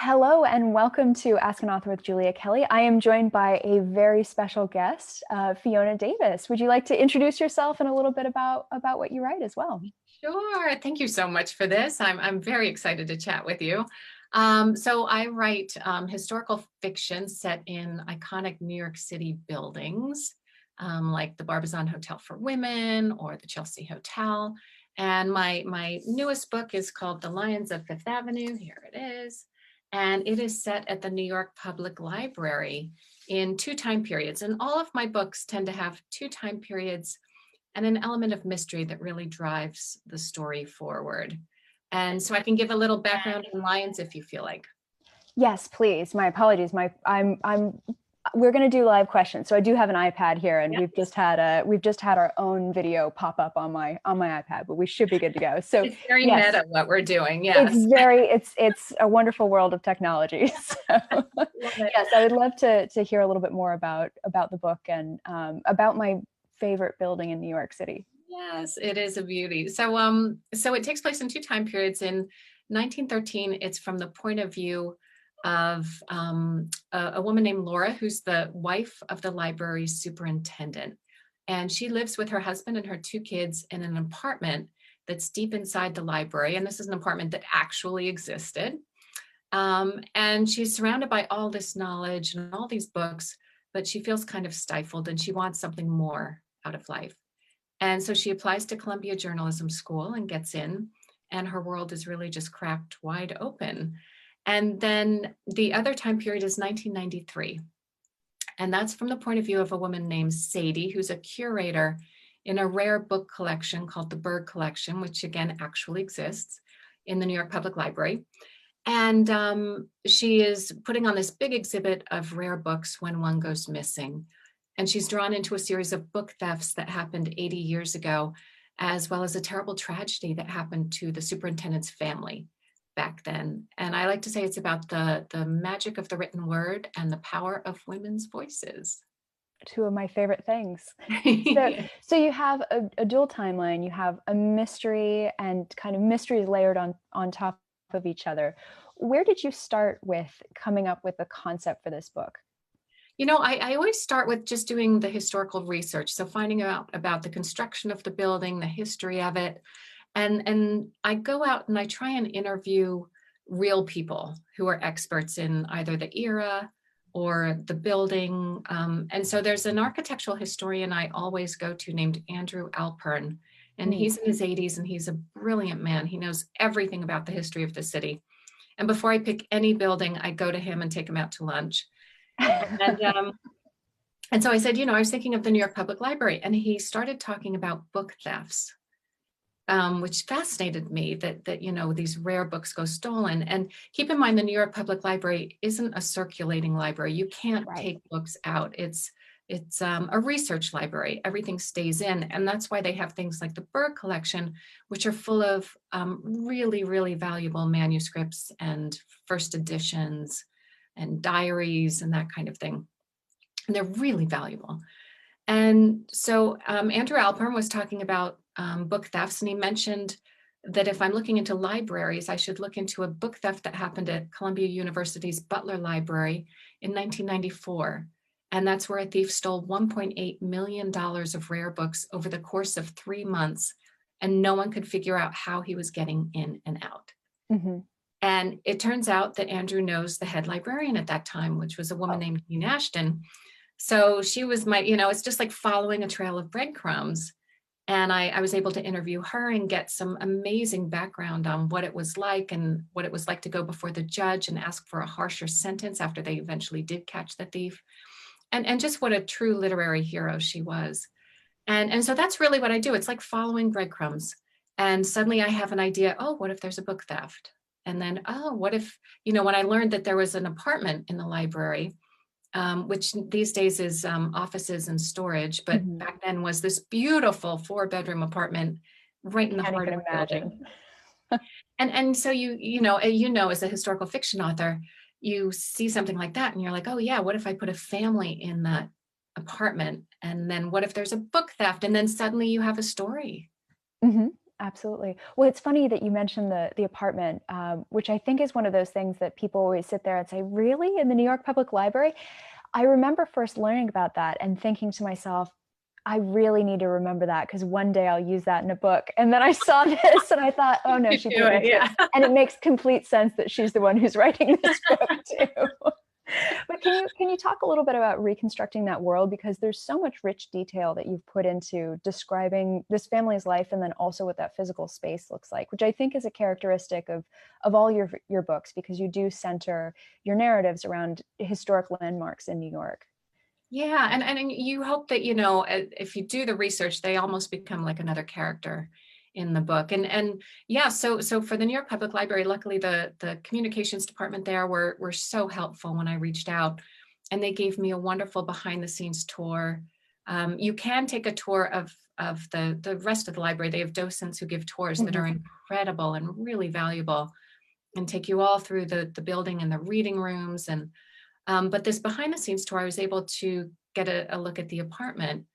Hello and welcome to Ask an Author with Julia Kelly. I am joined by a very special guest, Fiona Davis. Would you like to introduce yourself and a little bit about what you write as well? Sure. Thank you so much for this. I'm very excited to chat with you. So I write historical fiction set in iconic New York City buildings, like the Barbizon Hotel for Women or the Chelsea Hotel. And my newest book is called The Lions of Fifth Avenue. Here it is. And it is set at the New York Public Library in two time periods. And all of my books tend to have two time periods and an element of mystery that really drives the story forward. And so I can give a little background on Lions if you feel like. Yes, please. My apologies. We're going to do live questions. So I do have an iPad here, and Yep. we've just had our own video pop up on my iPad, but we should be good to go. So It's very yes, meta what we're doing. Yes. it's a wonderful world of technology. So Love it. yes, I would love to hear a little bit more about the book and about my favorite building in New York City. Yes, it is a beauty. So it takes place in two time periods. In 1913, it's from the point of view of a woman named Laura, who's the wife of the library's superintendent. And she lives with her husband and her two kids in an apartment that's deep inside the library. And this is an apartment that actually existed. And she's surrounded by all this knowledge and all these books, but she feels kind of stifled and she wants something more out of life. And so she applies to Columbia Journalism School and gets in, and her world is really just cracked wide open. And then the other time period is 1993. And that's from the point of view of a woman named Sadie, who's a curator in a rare book collection called the Berg Collection, which again actually exists in the New York Public Library. And she is putting on this big exhibit of rare books when one goes missing. And she's drawn into a series of book thefts that happened 80 years ago, as well as a terrible tragedy that happened to the superintendent's family back then. And I like to say it's about the magic of the written word and the power of women's voices. Two of my favorite things. Yeah. So you have a dual timeline. You have a mystery and kind of mysteries layered on top of each other. Where did you start with coming up with the concept for this book? I always start with just doing the historical research. So finding out about the construction of the building, the history of it. And I go out and I try and interview real people who are experts in either the era or the building. And so there's an architectural historian I always go to named Andrew Alpern. And he's in his 80s and he's a brilliant man. He knows everything about the history of the city. And before I pick any building, I go to him and take him out to lunch. And so I said, I was thinking of the New York Public Library, and he started talking about book thefts, which fascinated me that these rare books go stolen. And keep in mind, the New York Public Library isn't a circulating library. You can't take books out. It's a research library. Everything stays in, and that's why they have things like the Berg Collection, which are full of really, really valuable manuscripts and first editions and diaries and that kind of thing. And they're really valuable. And so Andrew Alpern was talking about book thefts, and he mentioned that if I'm looking into libraries, I should look into a book theft that happened at Columbia University's Butler Library in 1994. And that's where a thief stole $1.8 million of rare books over the course of 3 months, and no one could figure out how he was getting in and out. Mm-hmm. And it turns out that Andrew knows the head librarian at that time, which was a woman named Jean Ashton. So she was it's just like following a trail of breadcrumbs. And I was able to interview her and get some amazing background on what it was like and what it was like to go before the judge and ask for a harsher sentence after they eventually did catch the thief. And just what a true literary hero she was. And so that's really what I do. It's like following breadcrumbs. And suddenly I have an idea, what if there's a book theft? And then, what if, when I learned that there was an apartment in the library, which these days is offices and storage, but back then was this beautiful 4-bedroom apartment right in the heart of the building. And so as a historical fiction author, you see something like that and you're like, oh yeah, what if I put a family in that apartment? And then what if there's a book theft? And then suddenly you have a story. Mm-hmm. Absolutely. Well, it's funny that you mentioned the apartment, which I think is one of those things that people always sit there and say, "Really, in the New York Public Library?" I remember first learning about that and thinking to myself, I really need to remember that because one day I'll use that in a book. And then I saw this and I thought, oh no, You she do beat me it, to it. yeah. And it makes complete sense that she's the one who's writing this book too. But can you talk a little bit about reconstructing that world, because there's so much rich detail that you've put into describing this family's life and then also what that physical space looks like, which I think is a characteristic of all your books, because you do center your narratives around historic landmarks in New York. Yeah, and you hope that, if you do the research, they almost become like another character in the book. And yeah, so for the New York Public Library, luckily the communications department there were so helpful when I reached out, and they gave me a wonderful behind the scenes tour. You can take a tour of the rest of the library. They have docents who give tours that Mhm. are incredible and really valuable, and take you all through the building and the reading rooms. And but this behind the scenes tour, I was able to get a look at the apartment,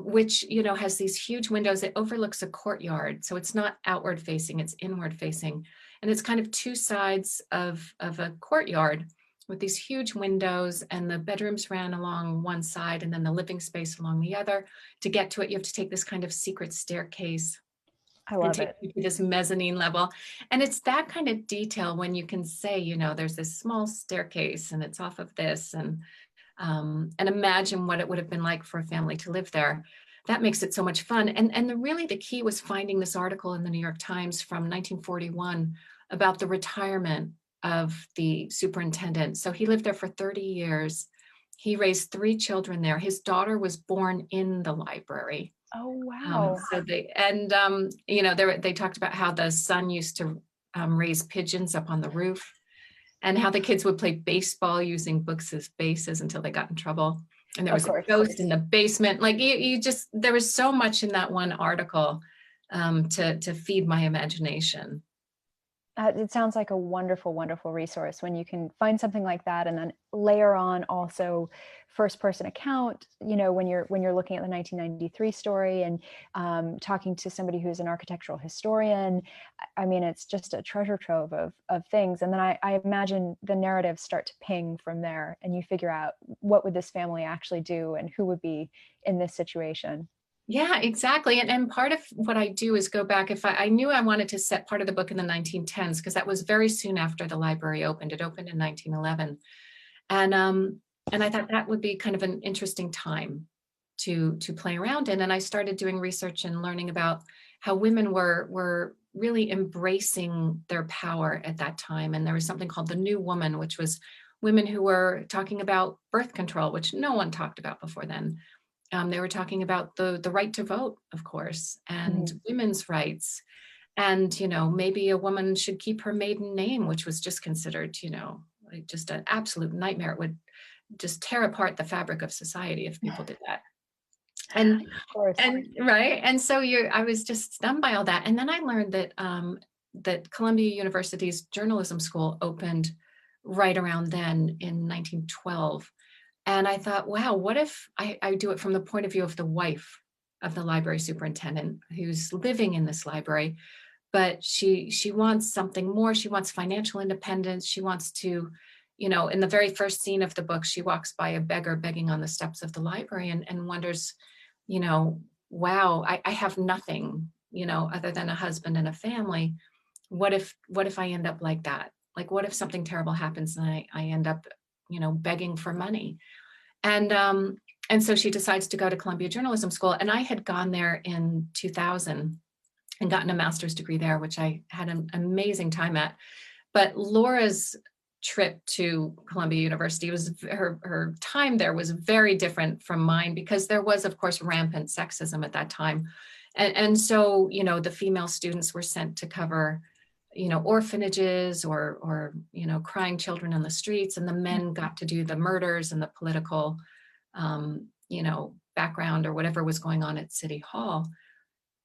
which, has these huge windows. It overlooks a courtyard. So it's not outward facing, it's inward facing. And it's kind of two sides of a courtyard with these huge windows, and the bedrooms ran along one side and then the living space along the other. To get to it, you have to take this kind of secret staircase I and love take it. you to this mezzanine level. And it's that kind of detail when you can say, there's this small staircase and it's off of this, and imagine what it would have been like for a family to live there. That makes it so much fun. And really the key was finding this article in the New York Times from 1941 about the retirement of the superintendent. So he lived there for 30 years. He raised three children there. His daughter was born in the library. Oh, wow. They talked about how the son used to raise pigeons up on the roof, and how the kids would play baseball using books as bases until they got in trouble. And there Of was a course. ghost in the basement. Like there was so much in that one article to feed my imagination. It sounds like a wonderful, wonderful resource when you can find something like that and then layer on also first person account, when you're looking at the 1993 story and talking to somebody who's an architectural historian. I mean, it's just a treasure trove of things. And then I imagine the narratives start to ping from there and you figure out what would this family actually do and who would be in this situation. Yeah, exactly. And part of what I do is go back. If I knew I wanted to set part of the book in the 1910s, because that was very soon after the library opened. It opened in 1911. And I thought that would be kind of an interesting time to play around in. And I started doing research and learning about how women were really embracing their power at that time. And there was something called the New Woman, which was women who were talking about birth control, which no one talked about before then. They were talking about the right to vote, of course, and Mhm. women's rights. And, maybe a woman should keep her maiden name, which was just considered, like just an absolute nightmare. It would just tear apart the fabric of society if people did that. And Of course. and right. And so I was just stunned by all that. And then I learned that that Columbia University's journalism school opened right around then in 1912. And I thought, wow, what if I do it from the point of view of the wife of the library superintendent who's living in this library, but she wants something more. She wants financial independence. She wants to, in the very first scene of the book, she walks by a beggar begging on the steps of the library and wonders, you know, wow, I have nothing, other than a husband and a family. What if I end up like that? Like, what if something terrible happens and I end up, begging for money? And and so she decides to go to Columbia Journalism School. And I had gone there in 2000 and gotten a master's degree there, which I had an amazing time at. But Laura's trip to Columbia University was her time there was very different from mine, because there was, of course, rampant sexism at that time. And so, the female students were sent to cover, orphanages or crying children on the streets, and the men got to do the murders and the political, background or whatever was going on at City Hall.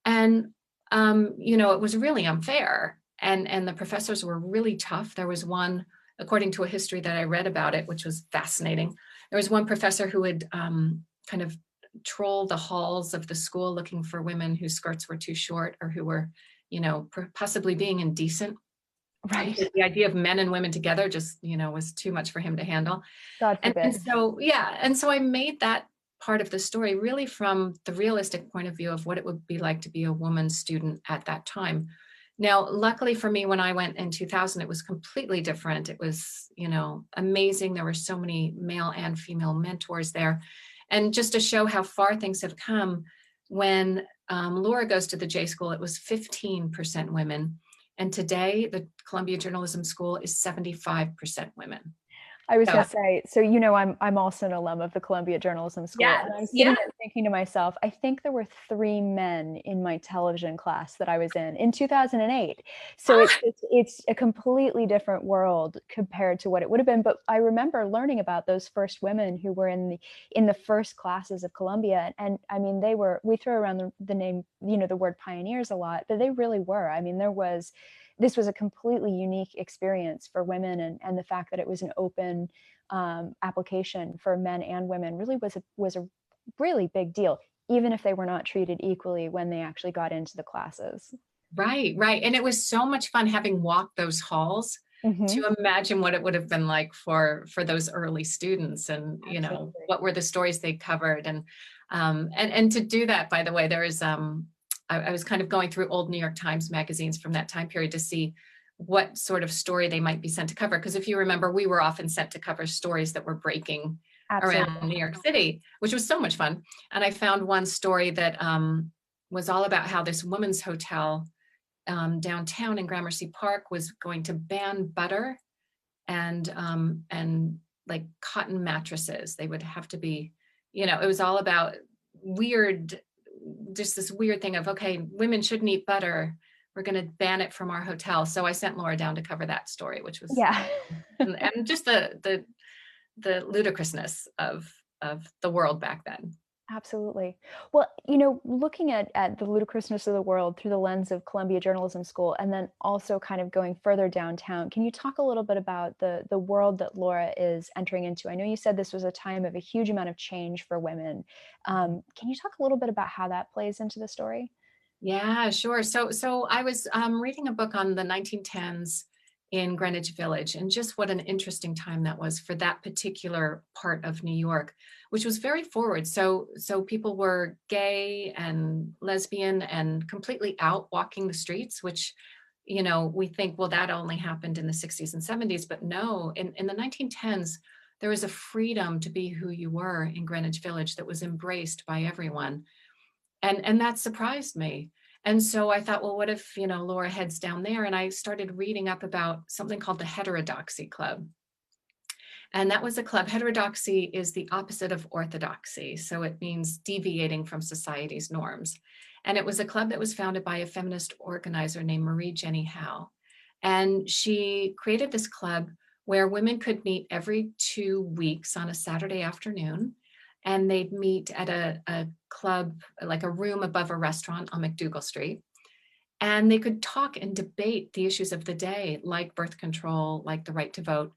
And it was really unfair. And the professors were really tough. There was one, according to a history that I read about it, which was fascinating. There was one professor who had kind of troll the halls of the school looking for women whose skirts were too short or who were, possibly being indecent, Right. because the idea of men and women together just, was too much for him to handle. God And forbid. so, yeah, and so I made that part of the story really from the realistic point of view of what it would be like to be a woman student at that time. Now, luckily for me, when I went in 2000, it was completely different. It was, amazing. There were so many male and female mentors there. And just to show how far things have come, when Laura goes to the J School, it was 15% women. And today, the Columbia Journalism School is 75% women. I was So, gonna say, so I'm also an alum of the Columbia Journalism School, yes, and I'm yeah. sitting there thinking to myself, I think there were 3 men in my television class that I was in 2008. So it's a completely different world compared to what it would have been. But I remember learning about those first women who were in the first classes of Columbia, and I mean we throw around the name, the word pioneers a lot, but they really were. I mean, this was a completely unique experience for women, and the fact that it was an open application for men and women really was a really big deal, even if they were not treated equally when they actually got into the classes. Right, right. And it was so much fun having walked those halls Hmm. to imagine what it would have been like for those early students, and Absolutely. what were the stories they covered. And to do that, by the way, there is I was kind of going through old New York Times magazines from that time period to see what sort of story they might be sent to cover. Because if you remember, we were often sent to cover stories that were breaking around Absolutely. New York City, which was so much fun. And I found one story that was all about how this women's hotel downtown in Gramercy Park was going to ban butter and like cotton mattresses. They would have to be, it was all about weird, just this weird thing of, okay, women shouldn't eat butter. We're going to ban it from our hotel. So I sent Laura down to cover that story, which was, Yeah. and just the ludicrousness of the world back then. Absolutely. Well, looking at the ludicrousness of the world through the lens of Columbia Journalism School, and then also kind of going further downtown, can you talk a little bit about the world that Laura is entering into? I know you said this was a time of a huge amount of change for women. Can you talk a little bit about how that plays into the story? Yeah, sure. So I was reading a book on the 1910s in Greenwich Village, and just what an interesting time that was for that particular part of New York, which was very forward. So people were gay and lesbian and completely out walking the streets, which we think, well, that only happened in the 60s and 70s, but no, in the 1910s, there was a freedom to be who you were in Greenwich Village that was embraced by everyone. And that surprised me. And so I thought, well, what if, Laura heads down there? And I started reading up about something called the Heterodoxy Club. And that was a club. Heterodoxy is the opposite of orthodoxy. So it means deviating from society's norms. And it was a club that was founded by a feminist organizer named Marie Jenny Howe. And she created this club where women could meet every 2 weeks on a Saturday afternoon. And they'd meet at a club, like a room above a restaurant on McDougal Street. And they could talk and debate the issues of the day, like birth control, like the right to vote,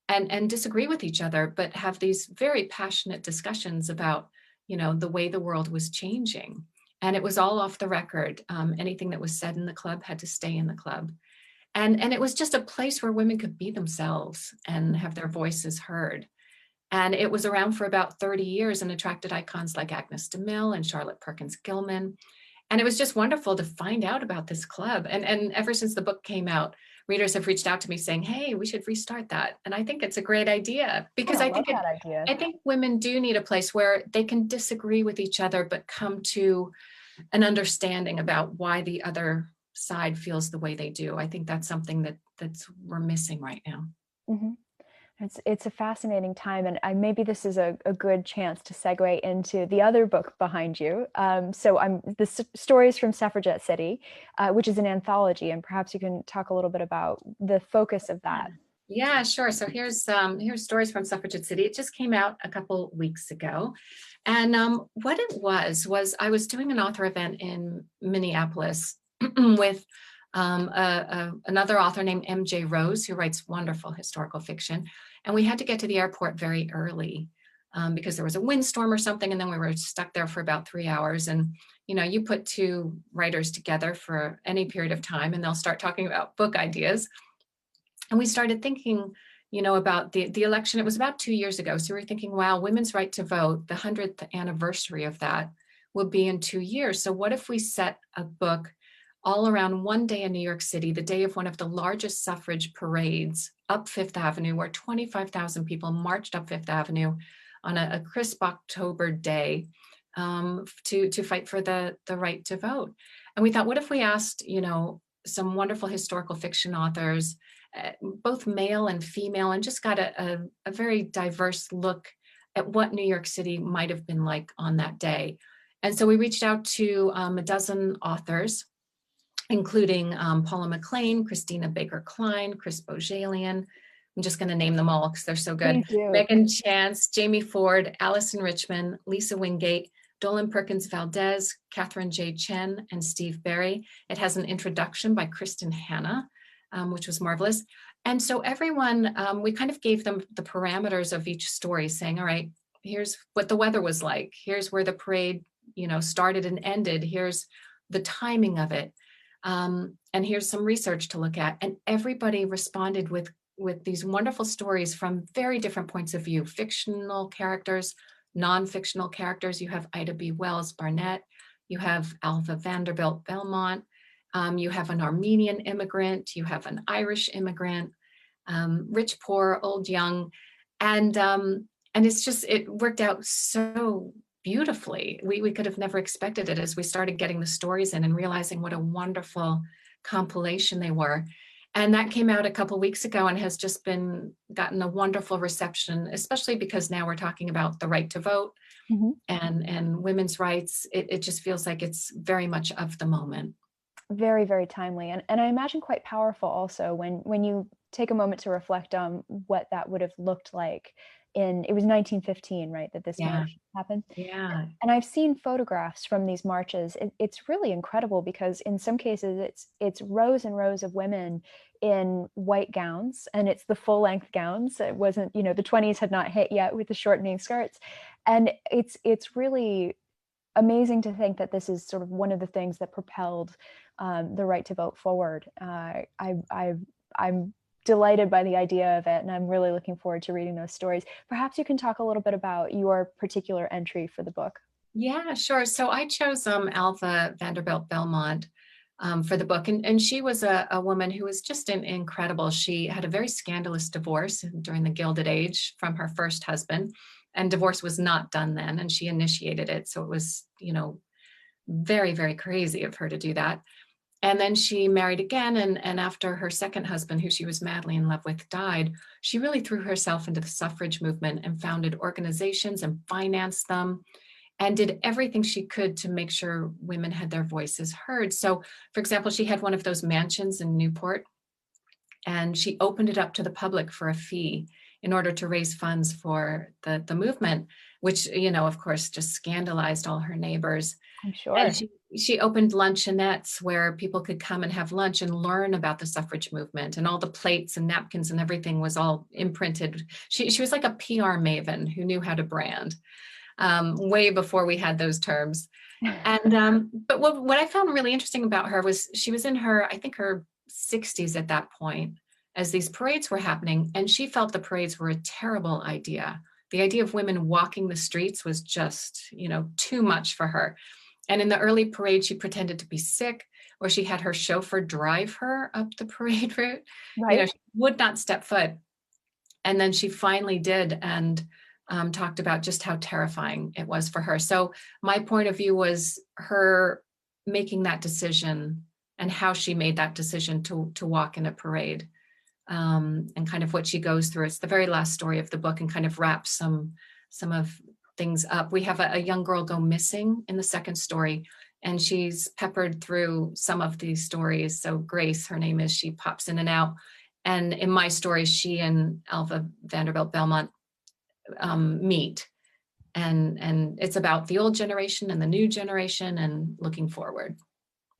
and disagree with each other, but have these very passionate discussions about, the way the world was changing. And it was all off the record. Anything that was said in the club had to stay in the club. And it was just a place where women could be themselves and have their voices heard. And it was around for about 30 years and attracted icons like Agnes DeMille and Charlotte Perkins Gilman. And it was just wonderful to find out about this club. And ever since the book came out, readers have reached out to me saying, hey, we should restart that. And I think it's a great idea, Oh, because I love that idea. I think women do need a place where they can disagree with each other, but come to an understanding about why the other side feels the way they do. I think that's something that's we're missing right now. Hmm. It's a fascinating time, and maybe this is a good chance to segue into the other book behind you. So I'm Stories from Suffragette City, which is an anthology, and perhaps you can talk a little bit about the focus of that. Yeah, sure. So here's Stories from Suffragette City. It just came out a couple weeks ago. And what it was I was doing an author event in Minneapolis with another author named MJ Rose, who writes wonderful historical fiction. And we had to get to the airport very early because there was a windstorm or something, and then we were stuck there for about 3 hours. And you put two writers together for any period of time, and they'll start talking about book ideas. And we started thinking, about the election. It was about 2 years ago. So we were thinking, wow, women's right to vote, the 100th anniversary of that will be in 2 years. So what if we set a book all around one day in New York City, the day of one of the largest suffrage parades up Fifth Avenue, where 25,000 people marched up Fifth Avenue on a crisp October day, to fight for the right to vote. And we thought, what if we asked, some wonderful historical fiction authors, both male and female, and just got a very diverse look at what New York City might have been like on that day. And so we reached out to a dozen authors, including Paula McLean, Christina Baker Klein, Chris Bojalian. I'm just going to name them all because they're so good. Please do. Megan Chance, Jamie Ford, Allison Richmond, Lisa Wingate, Dolan Perkins Valdez, Catherine J. Chen, and Steve Berry. It has an introduction by Kristen Hanna, which was marvelous. And so everyone, we kind of gave them the parameters of each story, saying, all right, here's what the weather was like. Here's where the parade, started and ended. Here's the timing of it. And here's some research to look at. And everybody responded with these wonderful stories from very different points of view: fictional characters, non-fictional characters. You have Ida B. Wells Barnett, you have Alva Vanderbilt Belmont, you have an Armenian immigrant, you have an Irish immigrant, rich, poor, old, young, and it worked out so beautifully. We could have never expected it as we started getting the stories in and realizing what a wonderful compilation they were. And that came out a couple of weeks ago and has just gotten a wonderful reception, especially because now we're talking about the right to vote, Mhm. and women's rights. It just feels like it's very much of the moment. Very, very timely, and I imagine quite powerful also when you take a moment to reflect on what that would have looked like it was 1915, right, that this Yeah, march happened? yeah, And I've seen photographs from these marches. It's really incredible because in some cases it's rows and rows of women in white gowns, and it's the full length gowns. It wasn't, the 20s had not hit yet with the shortening skirts. And it's really amazing to think that this is sort of one of the things that propelled the right to vote forward. I'm delighted by the idea of it, and I'm really looking forward to reading those stories. Perhaps you can talk a little bit about your particular entry for the book. yeah, sure. So I chose Alva Vanderbilt Belmont for the book, and she was a woman who was just incredible. She had a very scandalous divorce during the Gilded Age from her first husband, and divorce was not done then, and she initiated it. So it was, very, very crazy of her to do that. And then she married again, and after her second husband, who she was madly in love with, died, she really threw herself into the suffrage movement and founded organizations and financed them and did everything she could to make sure women had their voices heard. So, for example, she had one of those mansions in Newport, and she opened it up to the public for a fee in order to raise funds for the movement, which, of course, just scandalized all her neighbors. I'm And sure. she opened luncheonettes where people could come and have lunch and learn about the suffrage movement, and all the plates and napkins and everything was all imprinted. She was like a PR maven who knew how to brand, way before we had those terms. And but what I found really interesting about her was she was in I think her 60s at that point as these parades were happening, and she felt the parades were a terrible idea. The idea of women walking the streets was just, too much for her. And in the early parade, she pretended to be sick, or she had her chauffeur drive her up the parade route. Right? She would not step foot. And then she finally did, and talked about just how terrifying it was for her. So my point of view was her making that decision and how she made that decision to walk in a parade, and kind of what she goes through. It's the very last story of the book and kind of wraps some of things up. We have a young girl go missing in the second story, and she's peppered through some of these stories. So Grace, her name is, she pops in and out. And in my story, she and Alva Vanderbilt Belmont meet. And it's about the old generation and the new generation and looking forward.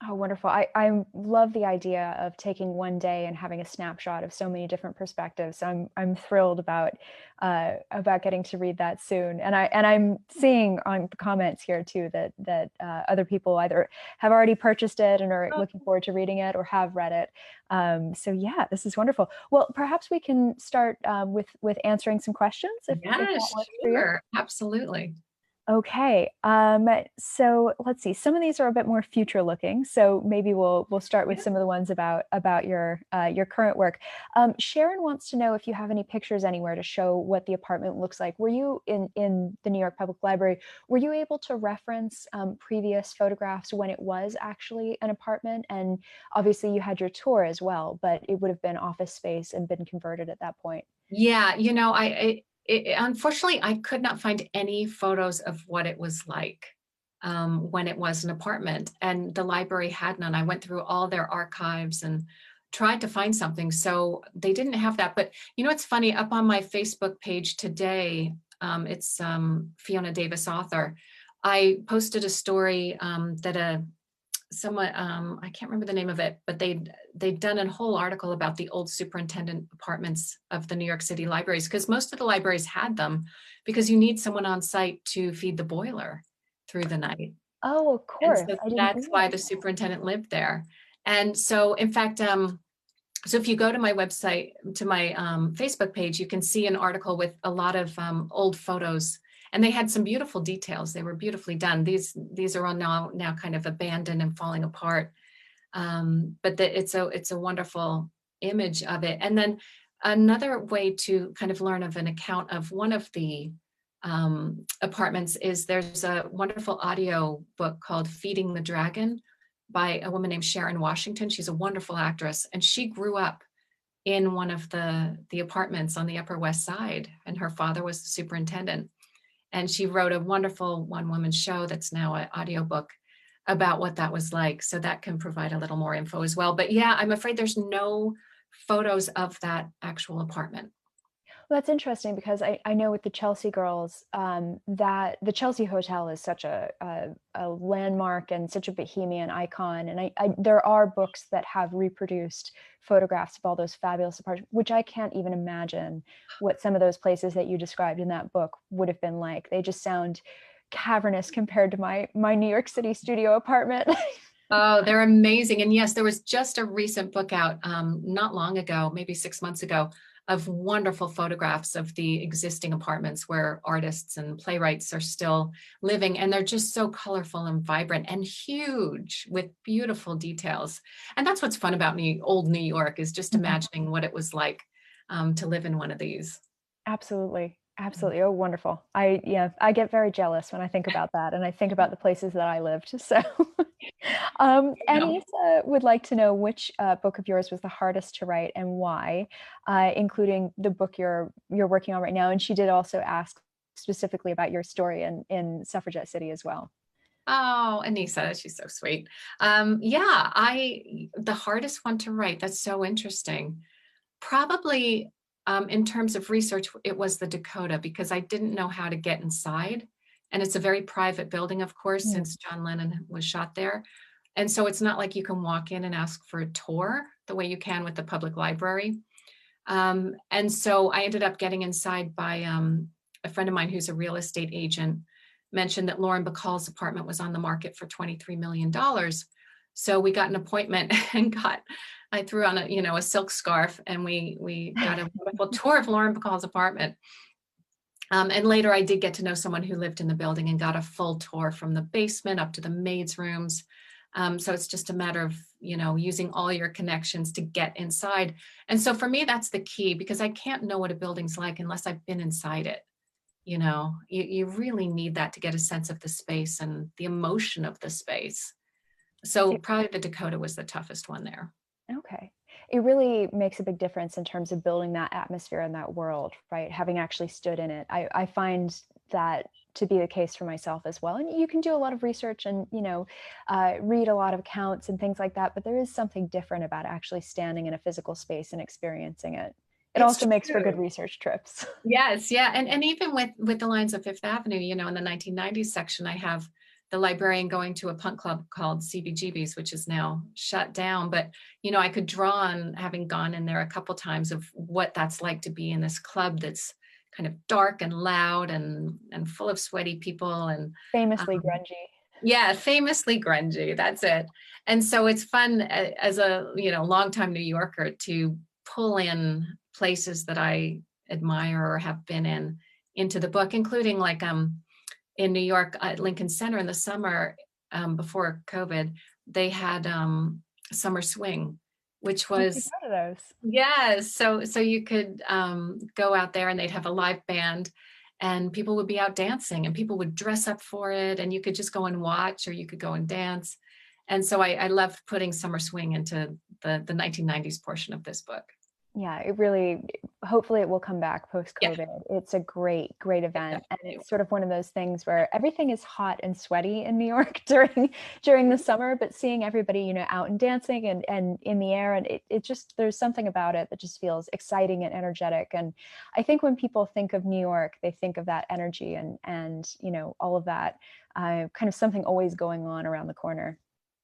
Oh, wonderful. I love the idea of taking one day and having a snapshot of so many different perspectives. So I'm thrilled about getting to read that soon. And I'm seeing on the comments here too that other people either have already purchased it and are looking forward to reading it or have read it. So yeah, this is wonderful. Well, perhaps we can start with answering some questions if that Yes, works for you. sure. Absolutely. Okay, so let's see. Some of these are a bit more future looking, so maybe we'll start with Yeah. some of the ones about your current work. Sharon wants to know if you have any pictures anywhere to show what the apartment looks like. Were you in the New York Public Library? Were you able to reference previous photographs when it was actually an apartment? And obviously, you had your tour as well, but it would have been office space and been converted at that point. Yeah, unfortunately, I could not find any photos of what it was like when it was an apartment, and the library had none. I went through all their archives and tried to find something, so they didn't have that. But it's funny. Up on my Facebook page today, it's Fiona Davis, author. I posted a story that a someone I can't remember the name of it, but they'd done a whole article about the old superintendent apartments of the New York City libraries, because most of the libraries had them, because you need someone on site to feed the boiler through the night. Oh, of And course. so I didn't that's why realize the that. superintendent lived there. And so, in fact, so if you go to my website, to my Facebook page, you can see an article with a lot of old photos, and they had some beautiful details. They were beautifully done. These are all now kind of abandoned and falling apart. But it's a wonderful image of it. And then another way to kind of learn of an account of one of the apartments is there's a wonderful audio book called Feeding the Dragon by a woman named Sharon Washington. She's a wonderful actress, and she grew up in one of the apartments on the Upper West Side, and her father was the superintendent. And she wrote a wonderful one-woman show that's now an audiobook about what that was like. So that can provide a little more info as well. But yeah, I'm afraid there's no photos of that actual apartment. Well, that's interesting because I know with the Chelsea girls, that the Chelsea Hotel is such a landmark and such a bohemian icon. And there are books that have reproduced photographs of all those fabulous apartments, which I can't even imagine what some of those places that you described in that book would have been like. They just sound cavernous compared to my New York City studio apartment. Oh, they're amazing. And yes, there was just a recent book out not long ago, maybe 6 months ago, of wonderful photographs of the existing apartments where artists and playwrights are still living. And they're just so colorful and vibrant and huge with beautiful details. And that's what's fun about old New York, is just Mhm. imagining what it was like to live in one of these. Absolutely. Absolutely. Oh, wonderful. Yeah, I get very jealous when I think about that and I think about the places that I lived. So, You know. Anissa would like to know which book of yours was the hardest to write and why, including the book you're working on right now. And she did also ask specifically about your story in Suffragette City as well. Oh, Anissa, she's so sweet. Yeah, the hardest one to write. That's so interesting. Probably in terms of research, it was the Dakota, because I didn't know how to get inside. And it's a very private building, of course, Mm. since John Lennon was shot there. And so it's not like you can walk in and ask for a tour the way you can with the public library. And so I ended up getting inside by a friend of mine who's a real estate agent mentioned that Lauren Bacall's apartment was on the market for $23 million. So we got an appointment and I threw on a silk scarf, and we got a wonderful tour of Lauren Bacall's apartment. And later I did get to know someone who lived in the building and got a full tour from the basement up to the maid's rooms. So it's just a matter of, using all your connections to get inside. And so for me, that's the key, because I can't know what a building's like unless I've been inside it. You really need that to get a sense of the space and the emotion of the space. So probably the Dakota was the toughest one there. Okay. It really makes a big difference in terms of building that atmosphere in that world, right? Having actually stood in it. I find that to be the case for myself as well. And you can do a lot of research and, read a lot of accounts and things like that, but there is something different about actually standing in a physical space and experiencing it. It It's also makes for good true. research trips. Yes, yeah. And even with the lines of Fifth Avenue, in the 1990s section, I have the librarian going to a punk club called CBGB's, which is now shut down. But, I could draw on having gone in there a couple times of what that's like to be in this club that's kind of dark and loud and full of sweaty people. And Famously um, grungy. yeah, famously grungy. That's it. And so it's fun as a, longtime New Yorker to pull in places that I admire or have been in into the book, including like in New York at Lincoln Center in the summer, before COVID, they had summer swing, which Oh, we've was, heard of those. yes. So you could go out there and they'd have a live band and people would be out dancing and people would dress up for it and you could just go and watch or you could go and dance. And so I love putting summer swing into the 1990s portion of this book. Yeah, it really, hopefully it will come back Yeah, post-COVID. It's a great, great it event. And definitely it's sort of one of those things where everything is hot and sweaty in New York during the will. summer, but seeing everybody, out and dancing and in the air, and it just, there's something about it that just feels exciting and energetic. And I think when people think of New York, they think of that energy and all of that, kind of something always going on around the corner.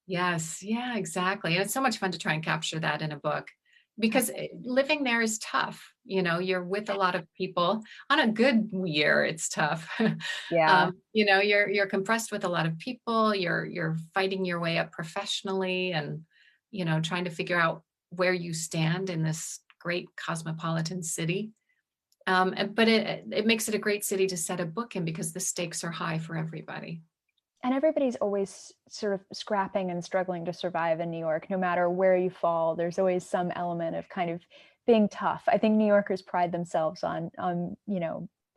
Yes, yeah, exactly. And it's so much fun to try and capture that in a book because living there is tough. You're with a lot of people. On a good year, it's tough. Yeah. You're compressed with a lot of people. You're fighting your way up professionally and, trying to figure out where you stand in this great cosmopolitan city. But it makes it a great city to set a book in because the stakes are high for everybody. And everybody's always sort of scrapping and struggling to survive in New York. No matter where you fall, there's always some element of kind of being tough. I think New Yorkers pride themselves on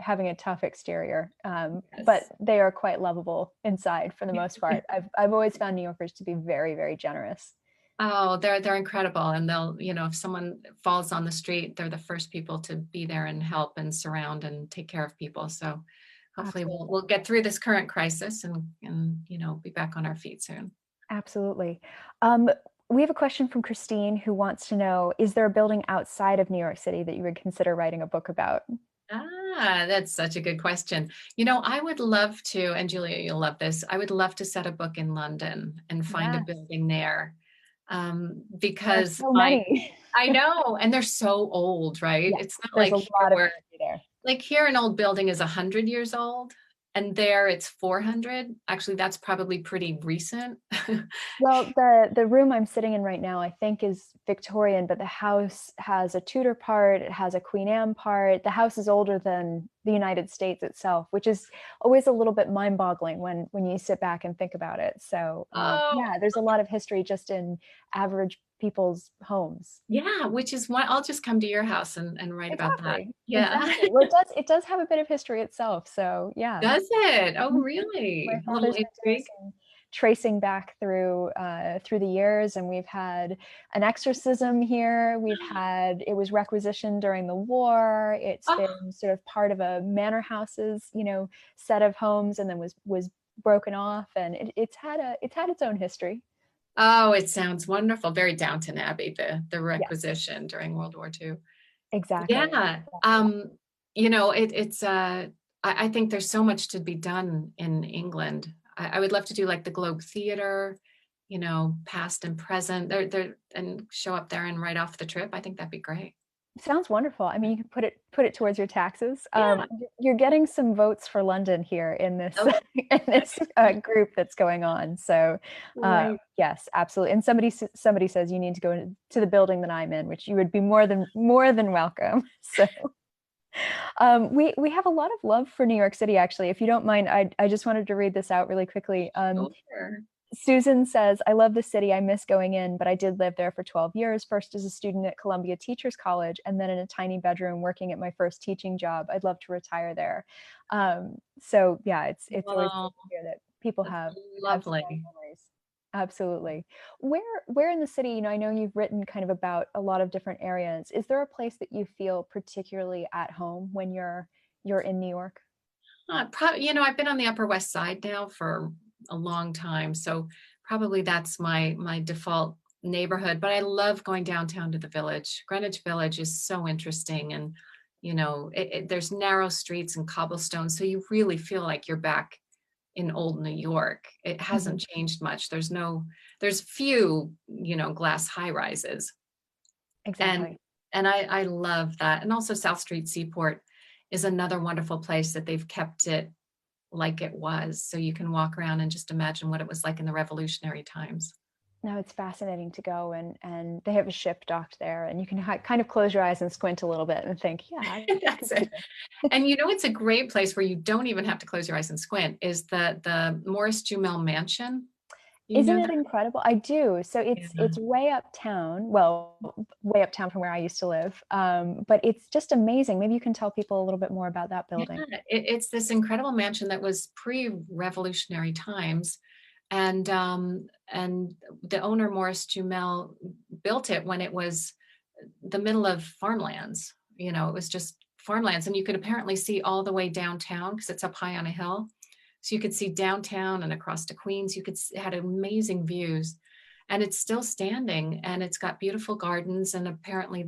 having a tough exterior, but Yes. they are quite lovable inside for the most part. I've always found New Yorkers to be very, very generous. Oh, they're incredible. And they'll, if someone falls on the street, they're the first people to be there and help and surround and take care of people. So hopefully we'll Absolutely. we'll get through this current crisis and be back on our feet soon. Absolutely. Um, we have a question from Christine who wants to know, is there a building outside of New York City that you would consider writing a book about? That's such a good question. I would love to, and Julia, you'll love this. I would love to set a book in London and find a Yes, building there. there are Because so many. I know, and they're so old, right? Yes, It's not there's like a here lot of where energy there. like here, an old building is 100 years old, and there it's 400. Actually, that's probably pretty recent. Well, the room I'm sitting in right now, I think is Victorian, but the house has a Tudor part, it has a Queen Anne part. The house is older than the United States itself, which is always a little bit mind-boggling when you sit back and think about it. So Oh, yeah, there's a lot of history just in average people's homes. yeah, which is why I'll just come to your house and write about that. Exactly. Yeah. Exactly. Well, it does have a bit of history itself. So yeah. Does it? Oh, Mhm. My really? A little father's been doing intrigue? some tracing back through the years, and we've had an exorcism here. It was requisitioned during the war. It's Oh, been sort of part of a manor house's, set of homes, and then was broken off, and it's had its own history. oh, it sounds wonderful. Very Downton Abbey, the Yes, requisition during World War II. exactly. Yeah. Exactly. It's I think there's so much to be done in England. I would love to do like the Globe Theater, past and present. There and show up there and write off the trip. I think that'd be great. Sounds wonderful. I mean, you can put it towards your taxes. Yeah. You're getting some votes for London here in this Okay. in this group that's going on. So, Right. yes, absolutely. And somebody says you need to go to the building that I'm in, which you would be more than welcome. So, we have a lot of love for New York City, actually. If you don't mind, I just wanted to read this out really quickly. Sure. Susan says, I love the city. I miss going in, but I did live there for 12 years, first as a student at Columbia Teachers College, and then in a tiny bedroom working at my first teaching job. I'd love to retire there. So yeah, it's always good Oh, to hear that people that's have strong lovely. memories. Absolutely. Where in the city, I know you've written kind of about a lot of different areas. Is there a place that you feel particularly at home when you're in New York? I've been on the Upper West Side now for a long time, so probably that's my default neighborhood. But I love going downtown to the Village. Greenwich Village is so interesting, and there's narrow streets and cobblestones, so you really feel like you're back in old New York. It Mhm. hasn't changed much. There's few, glass high rises. And Exactly. I love that. And also South Street Seaport is another wonderful place that they've kept it like it was. So you can walk around and just imagine what it was like in the revolutionary times. No, it's fascinating to go, and they have a ship docked there, and you can kind of close your eyes and squint a little bit and think, yeah, I could That's see it. this. And it's a great place where you don't even have to close your eyes and squint is the Morris Jumel Mansion. You Isn't know it that? incredible? I do. So Yeah. it's way uptown. Well, way uptown from where I used to live. But it's just amazing. Maybe you can tell people a little bit more about that Yeah, building. it's this incredible mansion that was pre-revolutionary times, and the owner Morris Jumel built it when it was the middle of farmlands. It was just farmlands, and you could apparently see all the way downtown because it's up high on a hill. So you could see downtown and across to Queens. It had amazing views, and it's still standing, and it's got beautiful gardens. And apparently,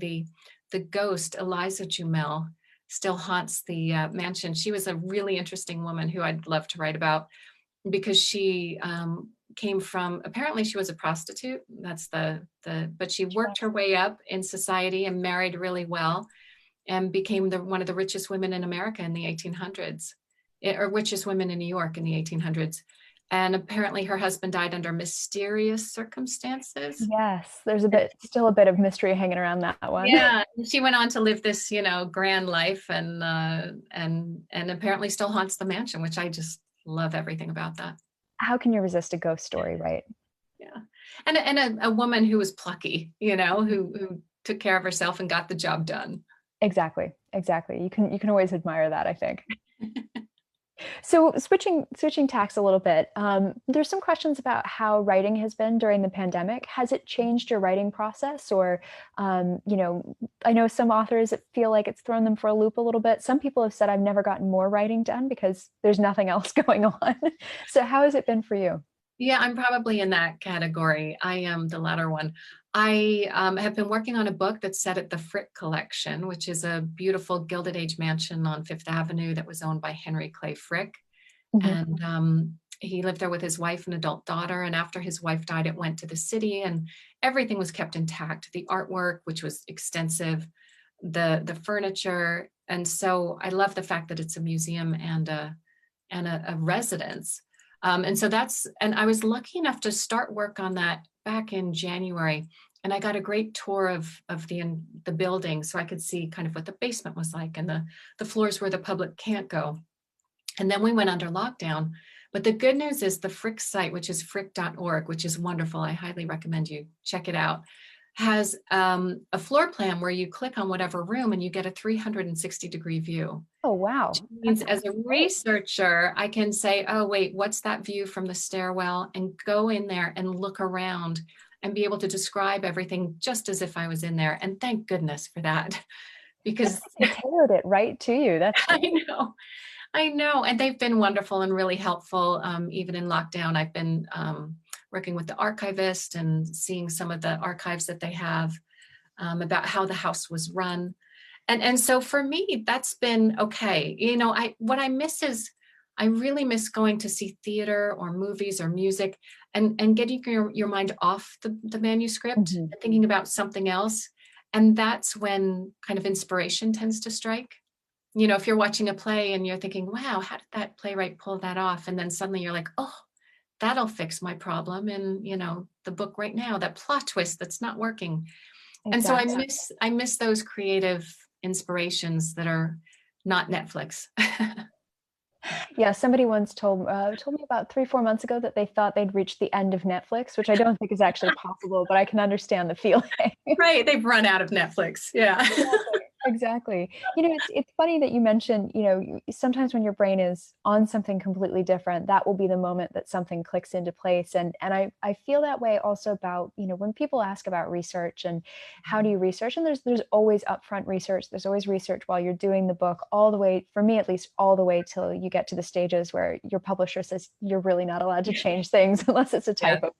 the ghost Eliza Jumel still haunts the mansion. She was a really interesting woman who I'd love to write about because she came from, apparently she was a prostitute. That's but she worked her way up in society and married really well and became one of the richest women in America in the 1800s, or richest women in New York in the 1800s. And apparently her husband died under mysterious circumstances. Yes, there's And still a bit of mystery hanging around that one. yeah, and she went on to live this, grand life, and apparently still haunts the mansion, which I just love everything about that. How can you resist a ghost story, right? Yeah. And a woman who was plucky, Mhm. who took care of herself and got the job done. Exactly. Exactly. You can always admire that, I think. So switching tacks a little bit, there's some questions about how writing has been during the pandemic. Has it changed your writing process, or, I know some authors feel like it's thrown them for a loop a little bit. Some people have said I've never gotten more writing done because there's nothing else going on. So how has it been for you? Yeah, I'm probably in that category. I am the latter one. I have been working on a book that's set at the Frick Collection, which is a beautiful Gilded Age mansion on Fifth Avenue that was owned by Henry Clay Frick. Mhm. And he lived there with his wife and adult daughter. And after his wife died, it went to the city, and everything was kept intact. The artwork, which was extensive, the furniture. And so I love the fact that it's a museum and a residence. And I was lucky enough to start work on that back in January. And I got a great tour of the building, so I could see kind of what the basement was like and the floors where the public can't go. And then we went under lockdown. But the good news is the Frick site, which is frick.org, which is wonderful. I highly recommend you check it out, has a floor plan where you click on whatever room and you get a 360-degree view. Oh, Which wow. means as a researcher, I can say, oh, wait, what's that view from the stairwell? And go in there and look around and be able to describe everything just as if I was in there. And thank goodness for that, It's because like they tailored it right to you. That's I great. know. I know, and they've been wonderful and really helpful. Even in lockdown, I've been working with the archivist and seeing some of the archives that they have about how the house was run. And so for me, that's been okay. What I miss is I really miss going to see theater or movies or music and getting your mind off the manuscript Mhm. and thinking about something else. And that's when kind of inspiration tends to strike. If you're watching a play and you're thinking, wow, how did that playwright pull that off? And then suddenly you're like, oh, that'll fix my problem in, the book right now, that plot twist that's not working. And so I Exactly. miss those creative inspirations that are not Netflix. Yeah, somebody once told me about 3, 4 months ago that they thought they'd reached the end of Netflix, which I don't think is actually possible, but I can understand the feeling. Right, they've run out of Netflix. Yeah. Exactly, exactly. It's funny that you mentioned, sometimes when your brain is on something completely different, that will be the moment that something clicks into place. And I feel that way also about, when people ask about research and how do you research, and there's always upfront research, there's always research while you're doing the book, all the way, for me at least, all the way till you get to the stages where your publisher says you're really not allowed to change things unless it's a Yeah. typo.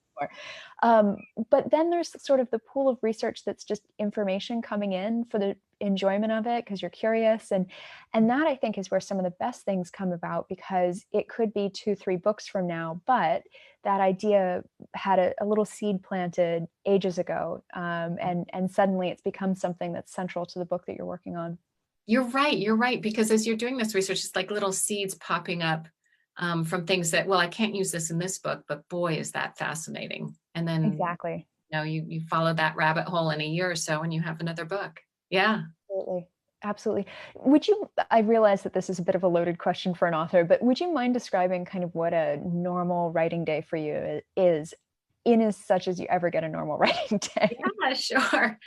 Um, but then there's sort of the pool of research that's just information coming in for the enjoyment of it because you're curious, and that I think is where some of the best things come about, because it could be 2, 3 books from now, but that idea had a little seed planted ages ago, and suddenly it's become something that's central to the book that you're working on. You're right, because as you're doing this research, it's like little seeds popping up from things that, well, I can't use this in this book, but boy, is that fascinating. And then, Exactly. you follow that rabbit hole in a year or so and you have another book. Yeah. Absolutely. Absolutely. Would you, I realize that this is a bit of a loaded question for an author, but would you mind describing kind of what a normal writing day for you is, in as such as you ever get a normal writing day? Yeah, sure.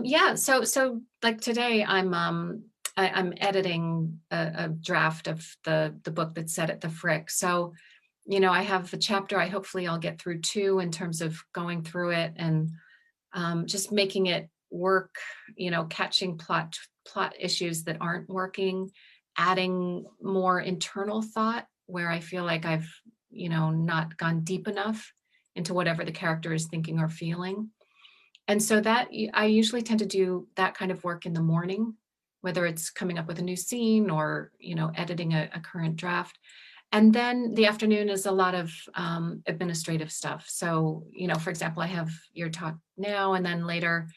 Yeah, so like today I'm editing a draft of the book that's set at the Frick. So, I have a chapter. Hopefully I'll get through two in terms of going through it and just making it work. Catching plot issues that aren't working, adding more internal thought where I feel like I've not gone deep enough into whatever the character is thinking or feeling. And so that I usually tend to do that kind of work in the morning, whether it's coming up with a new scene or, editing a current draft. And then the afternoon is a lot of administrative stuff. So, for example, I have your talk now, and then later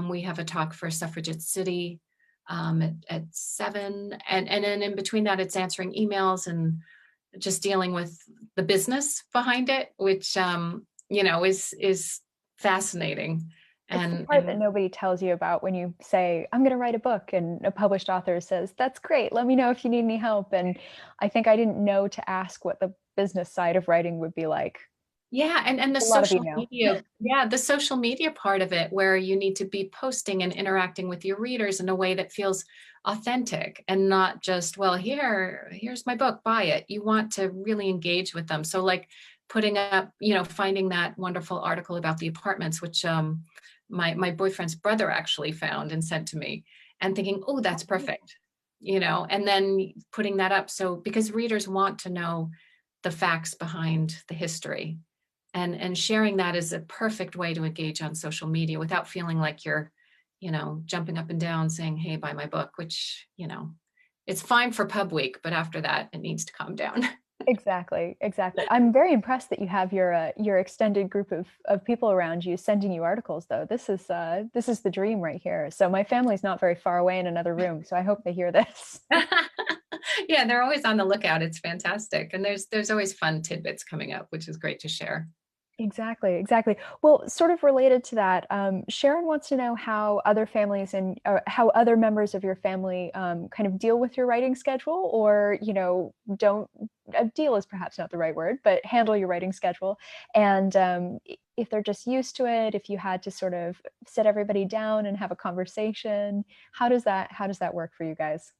we have a talk for Suffragette City at 7. And then in between that, it's answering emails and just dealing with the business behind it, which, is fascinating. It's the And, part that nobody tells you about when you say, I'm going to write a book, and a published author says, that's great. Let me know if you need any help. And I think I didn't know to ask what the business side of writing would be like. yeah, and the A lot of social email. media, yeah, the social media part of it, where you need to be posting and interacting with your readers in a way that feels authentic and not just, well, here's my book, buy it. You want to really engage with them. So like putting up, finding that wonderful article about the apartments, which my boyfriend's brother actually found and sent to me, and thinking, oh, that's perfect, and then putting that up. So because readers want to know the facts behind the history, and sharing that is a perfect way to engage on social media without feeling like you're, jumping up and down saying, hey, buy my book, which, it's fine for pub week, but after that it needs to calm down. Exactly, exactly. I'm very impressed that you have your extended group of people around you sending you articles, though. This is the dream right here. So my family's not very far away in another room, so I hope they hear this. Yeah, they're always on the lookout. It's fantastic. And there's always fun tidbits coming up, which is great to share. Exactly, exactly. Well, sort of related to that, Sharon wants to know how other families and how other members of your family kind of deal with your writing schedule, or don't deal is perhaps not the right word, but handle your writing schedule, and if they're just used to it, if you had to sort of sit everybody down and have a conversation, how does that work for you guys?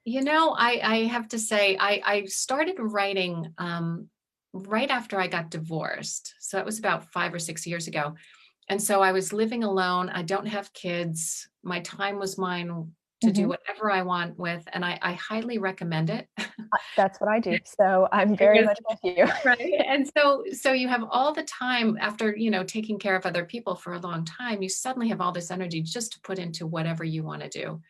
I have to say, I started writing right after I got divorced. So it was about 5 or 6 years ago. And so I was living alone. I don't have kids. My time was mine to do Hmm. whatever I want with, and I highly recommend it. That's what I do, so I'm It very was much with you. right. And so you have all the time after, taking care of other people for a long time, you suddenly have all this energy just to put into whatever you want to do.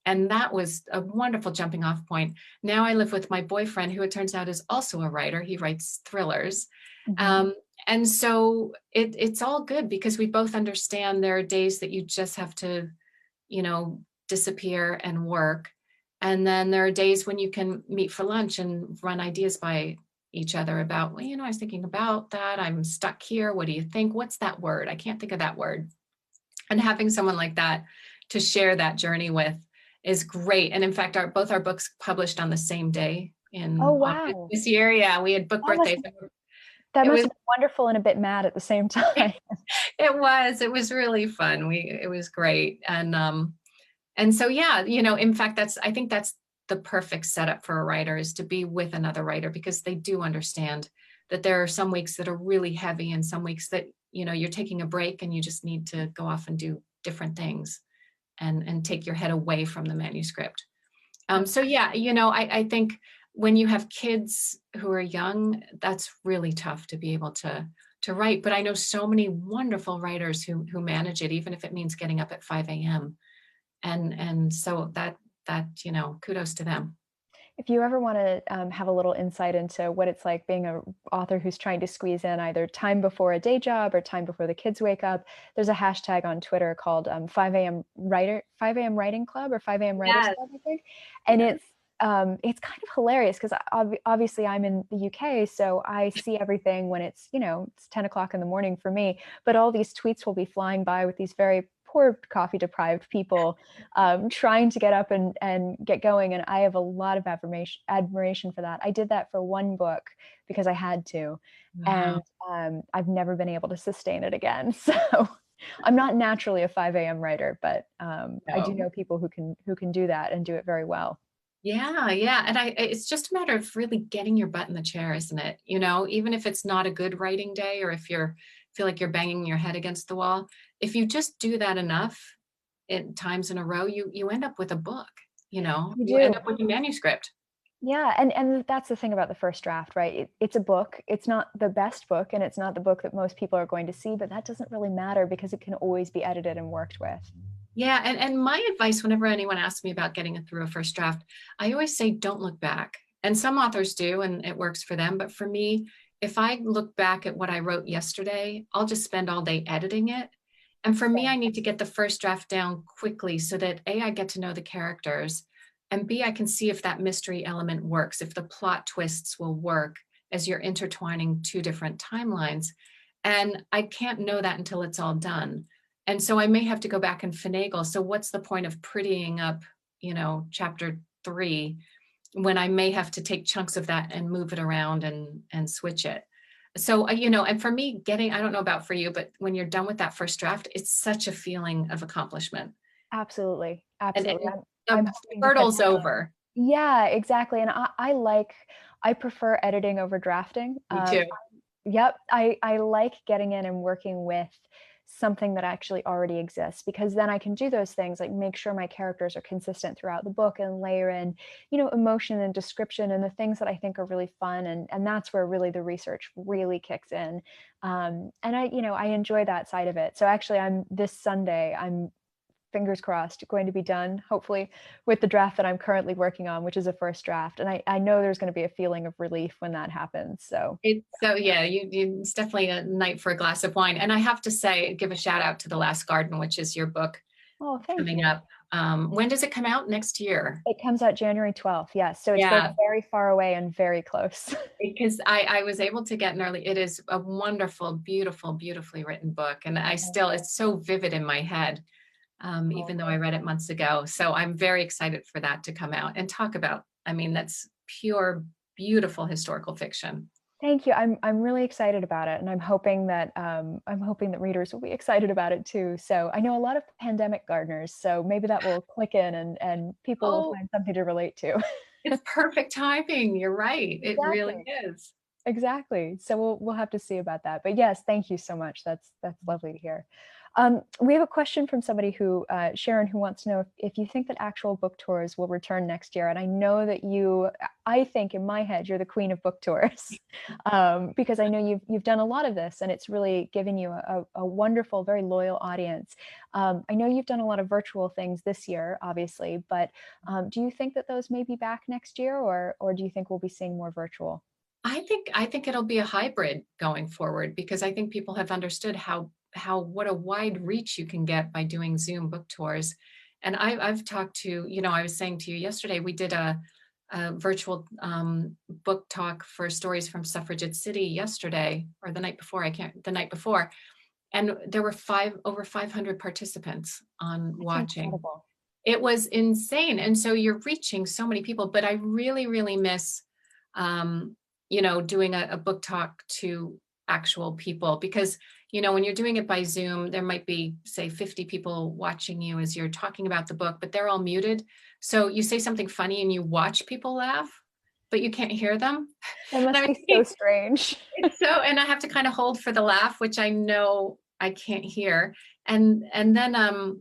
And that was a wonderful jumping off point. Now I live with my boyfriend, who it turns out is also a writer. He writes thrillers. Hmm. Um, and so it's all good because we both understand there are days that you just have to, you know, disappear and work. And then there are days when you can meet for lunch and run ideas by each other about, well, I was thinking about that. I'm stuck here. What do you think? What's that word? I can't think of that word. And having someone like that to share that journey with is great. And in fact, both our books published on the same day Oh, in August wow. this year. Yeah, we had book That must birthdays. that It must was have been wonderful and a bit mad at the same time. it was really fun. It was great. And so yeah, in fact, I think that's the perfect setup for a writer, is to be with another writer, because they do understand that there are some weeks that are really heavy and some weeks that, you're taking a break and you just need to go off and do different things and take your head away from the manuscript. So yeah, I think when you have kids who are young, that's really tough to be able to to write, but I know so many wonderful writers who manage it, even if it means getting up at 5 a.m. And so that, kudos to them. If you ever want to have a little insight into what it's like being an author who's trying to squeeze in either time before a day job or time before the kids wake up, there's a hashtag on Twitter called 5 a.m. Writing Club or 5 a.m. Writers Yes, Club, I think. And yes. it's kind of hilarious because obviously I'm in the UK, so I see everything when it's 10 o'clock in the morning for me. But all these tweets will be flying by with these very poor coffee deprived people trying to get up and get going. And I have a lot of admiration for that. I did that for one book because I had to, Wow. and I've never been able to sustain it again. So I'm not naturally a 5 a.m. writer, but I do No. know people who can do that and do it very well. Yeah, yeah. And it's just a matter of really getting your butt in the chair, isn't it? Even if it's not a good writing day, or if feel like you're banging your head against the wall, if you just do that enough times in a row, you end up with a book, You you end up do. with a manuscript. Yeah, and that's the thing about the first draft, right? It's a book. It's not the best book, and it's not the book that most people are going to see, but that doesn't really matter because it can always be edited and worked with. Yeah, and my advice whenever anyone asks me about getting it through a first draft, I always say don't look back. And some authors do, and it works for them. But for me, if I look back at what I wrote yesterday, I'll just spend all day editing it. And for me, I need to get the first draft down quickly so that A, I get to know the characters, and B, I can see if that mystery element works, if the plot twists will work as you're intertwining two different timelines. And I can't know that until it's all done. And so I may have to go back and finagle. So what's the point of prettying up, chapter 3 when I may have to take chunks of that and move it around and switch it? So and for me, I don't know about for you, but when you're done with that first draft, it's such a feeling of accomplishment. Absolutely, absolutely. And I'm the hoping to finish. hurdle's over. Yeah, exactly. And I prefer editing over drafting. Me too. Yep, I like getting in and working with something that actually already exists because then I can do those things like make sure my characters are consistent throughout the book and layer in, emotion and description and the things that I think are really fun and that's where really the research really kicks in. And I enjoy that side of it. So actually this Sunday I'm fingers crossed, going to be done, hopefully, with the draft that I'm currently working on, which is a first draft. And I know there's going to be a feeling of relief when that happens. So, Yeah, it's definitely a night for a glass of wine. And I have to say, give a shout out to The Last Garden, which is your book oh, thank coming you. up. When does it come out? Next year? It comes out January 12th. Yes. So it's both Yeah, very far away and very close. because I was able to get an early. It is a wonderful, beautiful, beautifully written book, and it's so vivid in my head, even though I read it months ago. So I'm very excited for that to come out and talk about. I mean, that's pure, beautiful historical fiction. Thank you. I'm really excited about it, and I'm hoping that readers will be excited about it too. So I know a lot of pandemic gardeners, so maybe that will click in and people will Oh, find something to relate to. it's perfect timing. You're right. It really Exactly. is. Exactly. So we'll have to see about that. But yes, thank you so much. That's lovely to hear. We have a question from somebody Sharon, who wants to know if you think that actual book tours will return next year. And I know that I think in my head, you're the queen of book tours, because I know you've done a lot of this, and it's really given you a wonderful, very loyal audience. I know you've done a lot of virtual things this year, obviously, but do you think that those may be back next year, or do you think we'll be seeing more virtual? I think it'll be a hybrid going forward because I think people have understood what a wide reach you can get by doing Zoom book tours. And I've talked to, I was saying to you yesterday, we did a virtual book talk for Stories from Suffragette City yesterday or the night before. And there were over 500 participants on That's watching. incredible. It was insane. And so you're reaching so many people, but I really, really miss, um, doing a book talk to actual people because, when you're doing it by Zoom, there might be, say, 50 people watching you as you're talking about the book, but they're all muted. So you say something funny and you watch people laugh, but you can't hear them. That And I must was be so thinking, strange. and I have to kind of hold for the laugh, which I know I can't hear. And then, and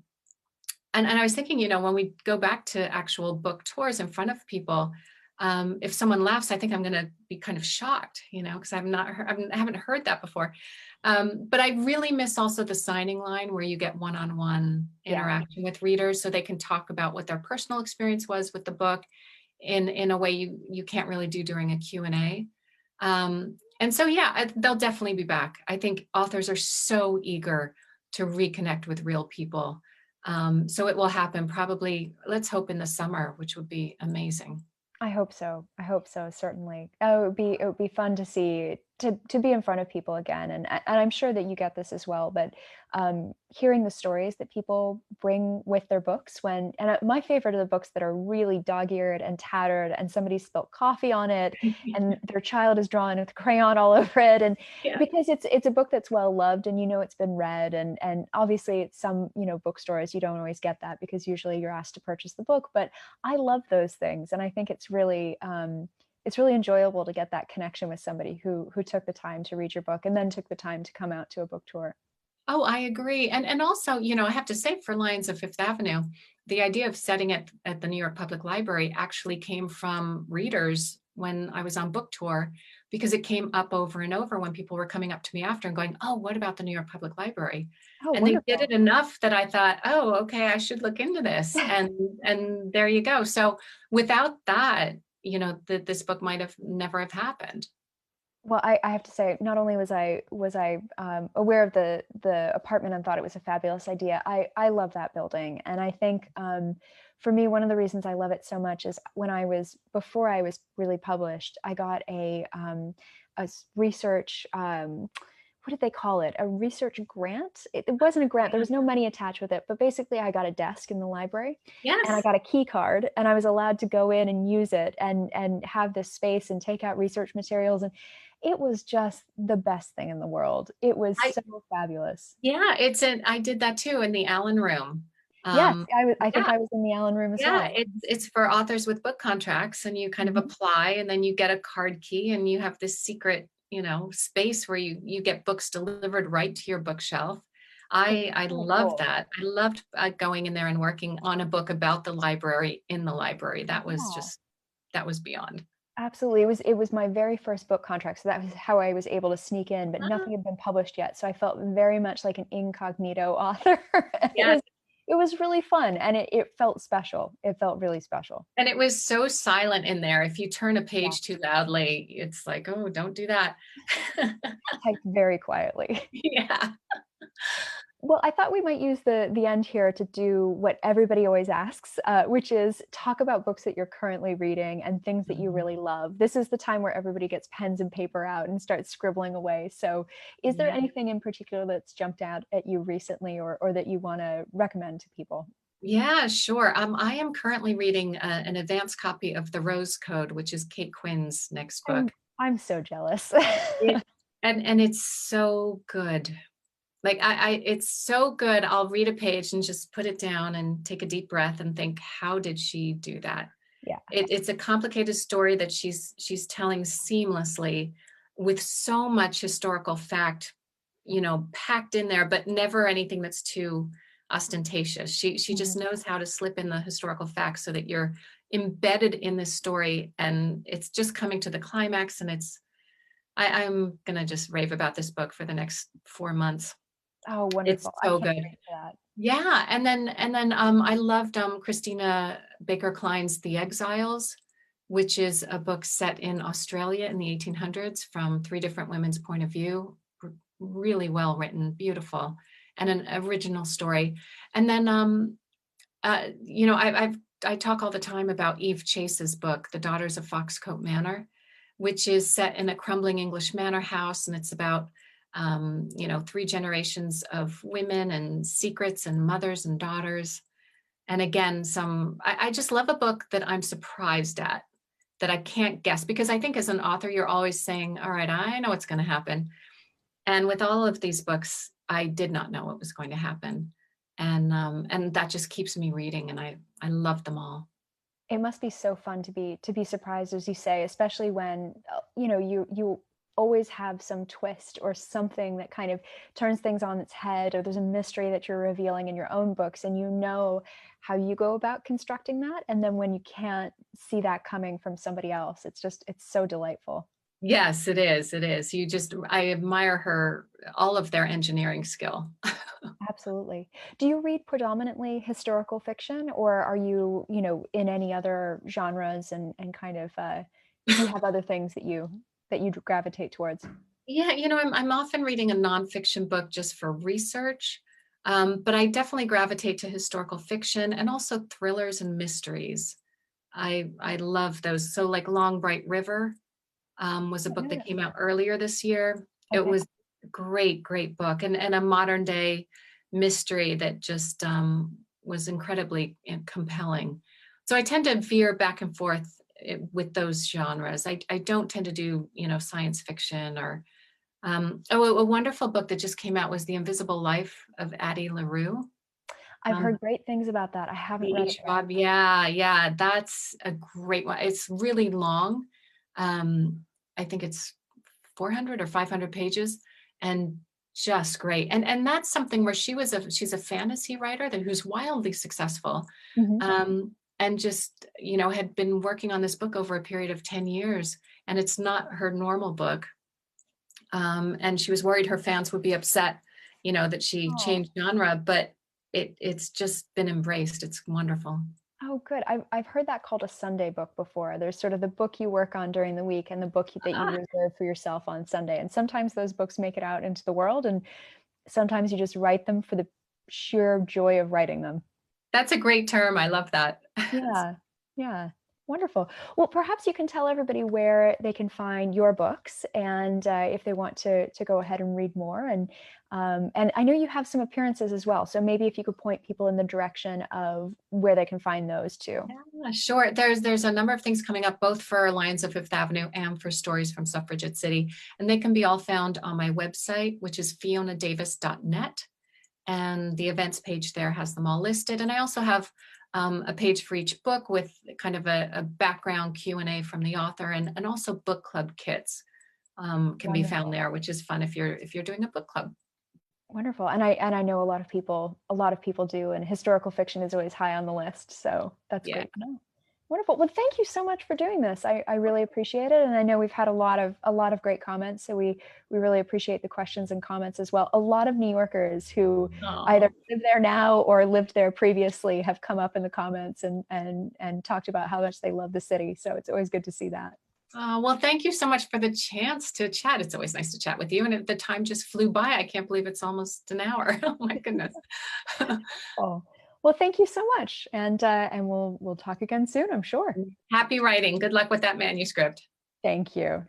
I was thinking, when we go back to actual book tours in front of people, If someone laughs, I think I'm going to be kind of shocked, because I haven't heard that before. But I really miss also the signing line where you get one-on-one Yeah, interaction with readers so they can talk about what their personal experience was with the book in a way you can't really do during a Q&A. And so, yeah, they'll definitely be back. I think authors are so eager to reconnect with real people. So it will happen probably, let's hope in the summer, which would be amazing. I hope so. I hope so, certainly. It would be fun to see to be in front of people again, and I'm sure that you get this as well. But hearing the stories that people bring with their books, my favorite are the books that are really dog-eared and tattered, and somebody spilled coffee on it, and their child is drawn with crayon all over it, and Yeah. because it's a book that's well loved, and it's been read, and obviously at some bookstores you don't always get that because usually you're asked to purchase the book, but I love those things, and I think it's really enjoyable to get that connection with somebody who took the time to read your book and then took the time to come out to a book tour. Oh, I agree. And also, I have to say for Lions of Fifth Avenue, the idea of setting it at the New York Public Library actually came from readers when I was on book tour, because it came up over and over when people were coming up to me after and going, "Oh, what about the New York Public Library?" Oh, And they did wonderful. it enough that I thought, "Oh, okay, I should look into this." And there you go. So without that, this book might have never have happened. Well, I have to say, not only was I aware of the apartment and thought it was a fabulous idea, I love that building, and I think for me, one of the reasons I love it so much is before I was really published, I got a research what did they call it? A research grant? It wasn't a grant. There was no money attached with it, but basically I got a desk in the library and I Yes. got a key card and I was allowed to go in and use it and have this space and take out research materials. And it was just the best thing in the world. It was I so fabulous. Yeah, I did that too in the Allen room. Yes, Um, I think yeah, I was in the Allen room as yeah, well. it's for authors with book contracts, and you kind of Mhm. apply, and then you get a card key, and you have this secret, space where you get books delivered right to your bookshelf. It's I so loved cool. that. I loved going in there and working on a book about the library in the library. Yeah. That was beyond. Absolutely. It was my very first book contract, so that was how I was able to sneak in, but Ah, nothing had been published yet, so I felt very much like an incognito author. And yes. it was really fun, and it felt special. It felt really special. And it was so silent in there. If you turn a Yeah, page too loudly, it's like, oh, don't do that. typed very quietly. Yeah. Well, I thought we might use the end here to do what everybody always asks, which is talk about books that you're currently reading and things that you Mhm. really love. This is the time where everybody gets pens and paper out and starts scribbling away. So, is there Yeah. anything in particular that's jumped out at you recently, or that you want to recommend to people? Yeah, sure. I am currently reading an advanced copy of The Rose Code, which is Kate Quinn's next book. I'm so jealous. It and it's so good. Like it's so good. I'll read a page and just put it down and take a deep breath and think, how did she do that? Yeah. It's a complicated story that she's telling seamlessly with so much historical fact, packed in there, but never anything that's too ostentatious. She just Mhm. knows how to slip in the historical facts so that you're embedded in this story and it's just coming to the climax. And I'm gonna just rave about this book for the next 4 months. Oh, It's wonderful. I so can't good. wait for that. Yeah, and then I loved Christina Baker Klein's The Exiles, which is a book set in Australia in the 1800s from three different women's point of view. Really well written, beautiful, and an original story. And then I talk all the time about Eve Chase's book, The Daughters of Foxcote Manor, which is set in a crumbling English manor house, and it's about three generations of women and secrets and mothers and daughters. And again, I just love a book that I'm surprised at, that I can't guess, because I think as an author, you're always saying, all right, I know what's going to happen. And with all of these books, I did not know what was going to happen. And that just keeps me reading, and I love them all. It must be so fun to be surprised, as you say, especially when you always have some twist or something that kind of turns things on its head, or there's a mystery that you're revealing in your own books, and you know how you go about constructing that. And then when you can't see that coming from somebody else, it's so delightful. Yes, it is. It is. I admire all of their engineering skill. Absolutely. Do you read predominantly historical fiction, or are you, in any other genres, and kind of do you have other things that you gravitate towards? Yeah, I'm often reading a nonfiction book just for research, but I definitely gravitate to historical fiction and also thrillers and mysteries. I love those. So like Long Bright River was a book that Yes. came out earlier this year. It Okay. was a great, great book, and a modern day mystery that just was incredibly compelling. So I tend to veer back and forth with those genres. I don't tend to do, science fiction or a wonderful book that just came out was The Invisible Life of Addie LaRue. I've Um, heard great things about that. I haven't the read it yet. Schwab, yeah, yeah, that's a great one. It's really long. Um, I think it's 400 or 500 pages, and just great. And that's something where she's a fantasy writer who's wildly successful. Mhm. And just, had been working on this book over a period of 10 years, and it's not her normal book. And she was worried her fans would be upset, that she Oh. changed genre, but it's just been embraced. It's wonderful. Oh, good. I've heard that called a Sunday book before. There's sort of the book you work on during the week and the book that you Ah, reserve for yourself on Sunday. And sometimes those books make it out into the world, and sometimes you just write them for the sheer joy of writing them. that's a great term. I love that. Yeah. Yeah. Wonderful. Well, perhaps you can tell everybody where they can find your books, and if they want to go ahead and read more. And I know you have some appearances as well, so maybe if you could point people in the direction of where they can find those too. Yeah, sure. There's a number of things coming up, both for Lions of Fifth Avenue and for Stories from Suffragette City, and they can be all found on my website, which is fionadavis.net. And the events page there has them all listed. And I also have a page for each book with kind of a background Q&A from the author, and also book club kits can be found Wonderful. there, which is fun if you're doing a book club. Wonderful. And I know a lot of people do, and historical fiction is always high on the list. So that's Yeah. great to know. Wonderful. Well, thank you so much for doing this. I really appreciate it. And I know we've had a lot of great comments. So we really appreciate the questions and comments as well. A lot of New Yorkers who either Oh, live there now or lived there previously have come up in the comments and talked about how much they love the city. So it's always good to see that. well, thank you so much for the chance to chat. It's always nice to chat with you. And the time just flew by. I can't believe it's almost an hour. Oh my goodness. Oh, well, thank you so much. And we'll talk again soon, I'm sure. Happy writing. Good luck with that manuscript. Thank you.